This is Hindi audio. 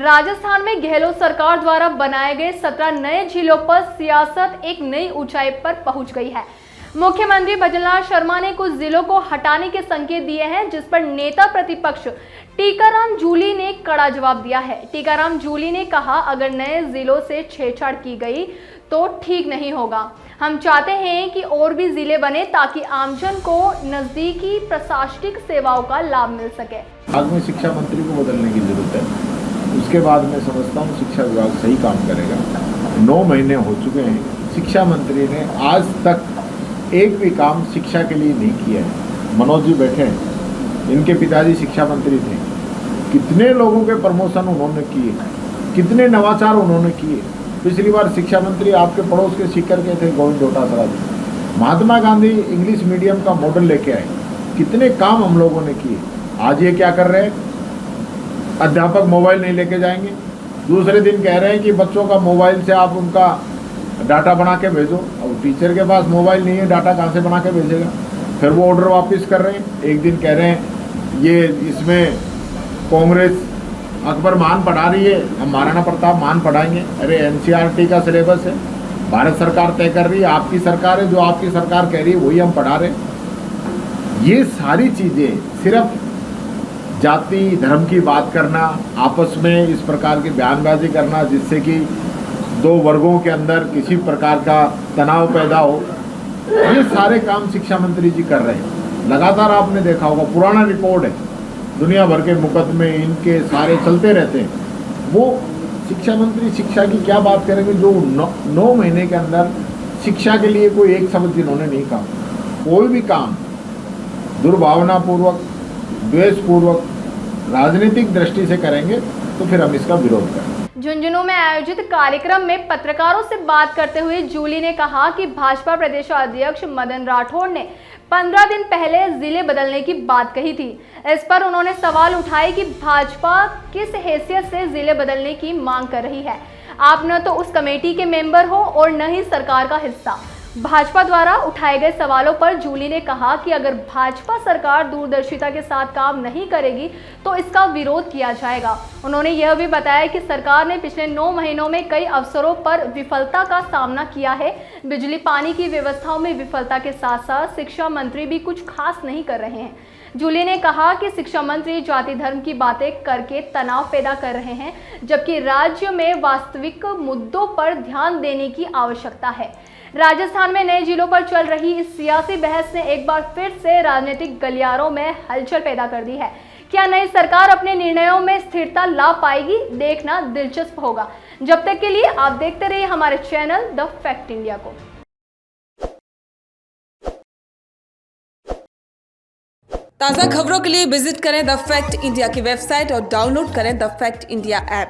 राजस्थान में गहलोत सरकार द्वारा बनाए गए 17 नए जिलों पर सियासत एक नई ऊंचाई पर पहुंच गई है। मुख्यमंत्री भजनलाल शर्मा ने कुछ जिलों को हटाने के संकेत दिए हैं, जिस पर नेता प्रतिपक्ष टीकाराम जूली ने कड़ा जवाब दिया है। टीकाराम जूली ने कहा, अगर नए जिलों से छेड़छाड़ की गई तो ठीक नहीं होगा। हम चाहते हैं कि और भी जिले बने ताकि आमजन को नजदीकी प्रशासनिक सेवाओं का लाभ मिल सके। आज में शिक्षा मंत्री को बदलने की जरूरत है। उसके बाद मैं समझता हूँ शिक्षा विभाग सही काम करेगा। 9 महीने हो चुके हैं, शिक्षा मंत्री ने आज तक एक भी काम शिक्षा के लिए नहीं किया है। मनोज जी बैठे हैं, इनके पिताजी शिक्षा मंत्री थे। कितने लोगों के प्रमोशन उन्होंने किए, कितने नवाचार उन्होंने किए। पिछली बार शिक्षा मंत्री आपके पड़ोस के सीकर के थे, गोविंद डोटासरा जी। महात्मा गांधी इंग्लिश मीडियम का मॉडल लेके आए, कितने काम हम लोगों ने किए। आज ये क्या कर रहे हैं, अध्यापक मोबाइल नहीं लेके जाएंगे। दूसरे दिन कह रहे हैं कि बच्चों का मोबाइल से आप उनका डाटा बना के भेजो। अब टीचर के पास मोबाइल नहीं है, डाटा कहाँ से बना के भेजेगा। फिर वो ऑर्डर वापस कर रहे हैं। एक दिन कह रहे हैं ये इसमें कांग्रेस अकबर मान पढ़ा रही है, हम महाराणा प्रताप मान पढ़ाएंगे। अरे एनसीईआरटी का सिलेबस है, भारत सरकार तय कर रही है, आपकी सरकार है, जो आपकी सरकार कह रही है वही हम पढ़ा रहे हैं। ये सारी चीज़ें सिर्फ जाति धर्म की बात करना, आपस में इस प्रकार की बयानबाजी करना जिससे कि 2 वर्गों के अंदर किसी प्रकार का तनाव पैदा हो, ये सारे काम शिक्षा मंत्री जी कर रहे हैं। लगातार आपने देखा होगा, पुराना रिकॉर्ड है, दुनिया भर के मुकदमे इनके सारे चलते रहते हैं। वो शिक्षा मंत्री शिक्षा की क्या बात करेंगे जो 9 महीने के अंदर शिक्षा के लिए कोई एक शब्द जिन्होंने नहीं कहा। कोई भी काम दुर्भावनापूर्वक, द्वेषपूर्वक, राजनीतिक दृष्टि से करेंगे तो फिर हम इसका विरोध करेंगे। झुंझुनू में आयोजित कार्यक्रम में पत्रकारों से बात करते हुए जूली ने कहा कि भाजपा प्रदेश अध्यक्ष मदन राठौड़ ने 15 दिन पहले जिले बदलने की बात कही थी। इस पर उन्होंने सवाल उठाए कि भाजपा किस हैसियत से जिले बदलने की मांग कर रही है। आप न तो उस कमेटी के मेंबर हो और न ही सरकार का हिस्सा। भाजपा द्वारा उठाए गए सवालों पर जूली ने कहा कि अगर भाजपा सरकार दूरदर्शिता के साथ काम नहीं करेगी तो इसका विरोध किया जाएगा। उन्होंने यह भी बताया कि सरकार ने पिछले 9 महीनों में कई अवसरों पर विफलता का सामना किया है। बिजली पानी की व्यवस्थाओं में विफलता के साथ साथ शिक्षा मंत्री भी कुछ खास नहीं कर रहे हैं। जूली ने कहा कि शिक्षा मंत्री जाति धर्म की बातें करके तनाव पैदा कर रहे हैं, जबकि राज्य में वास्तविक मुद्दों पर ध्यान देने की आवश्यकता है। राजस्थान में नए जिलों पर चल रही इस सियासी बहस ने एक बार फिर से राजनीतिक गलियारों में हलचल पैदा कर दी है। क्या नई सरकार अपने निर्णयों में स्थिरता ला पाएगी, देखना दिलचस्प होगा। जब तक के लिए आप देखते रहिए हमारे चैनल द फैक्ट इंडिया को। ताज़ा खबरों के लिए विजिट करें द फैक्ट इंडिया की वेबसाइट और डाउनलोड करें द फैक्ट इंडिया ऐप।